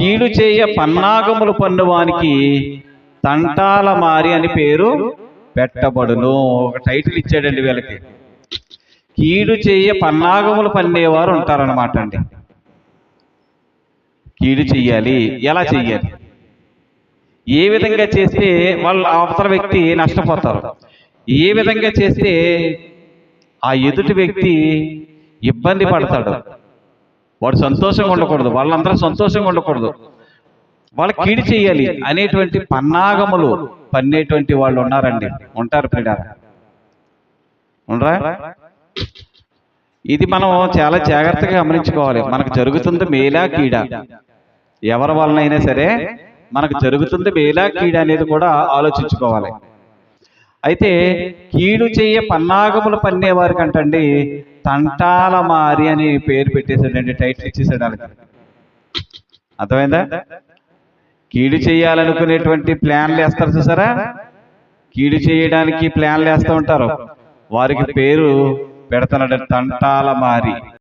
కీడు చేయ పన్నాగములు పన్నువానికి తంటాల మారి అని పేరు పెట్టబడును. ఒక టైటిల్ ఇచ్చాడండి వీళ్ళకి. కీడు చేయ పన్నాగములు పన్నేవారు ఉంటారన్నమాట అండి. కీడు చెయ్యాలి, ఎలా చెయ్యాలి, ఏ విధంగా చేస్తే వాళ్ళ అవతల వ్యక్తి నష్టపోతారు, ఏ విధంగా చేస్తే ఆ ఎదుటి వ్యక్తి ఇబ్బంది పడతాడు, వాడు సంతోషంగా ఉండకూడదు, వాళ్ళందరూ సంతోషంగా ఉండకూడదు, వాళ్ళకి కీడు చేయాలి అనేటువంటి పన్నాగములు పన్నేటువంటి వాళ్ళు ఉన్నారండి, ఉంటారు ప్రియులారా, ఉండరా? ఇది మనం చాలా జాగ్రత్తగా గమనించుకోవాలి. మనకు జరుగుతుంది మేలా కీడా, ఎవరి వలనైనా సరే మనకు జరుగుతుంది మేలా కీడా అనేది కూడా ఆలోచించుకోవాలి. అయితే కీడు చెయ్య పన్నాగములు పన్నేవారి కంటండి తంటాల మారి అని పేరు పెట్టేశాడండి, టైటిల్ ఇచ్చేసాడు వాళ్ళకి. అర్థమైందా? కీడు చేయాలనుకునేటువంటి ప్లాన్లు వేస్తారు చూసారా, కీడు చేయడానికి ప్లాన్లు వేస్తూ ఉంటారు, వారికి పేరు పెడుతున్నాడు తంటాల మారి.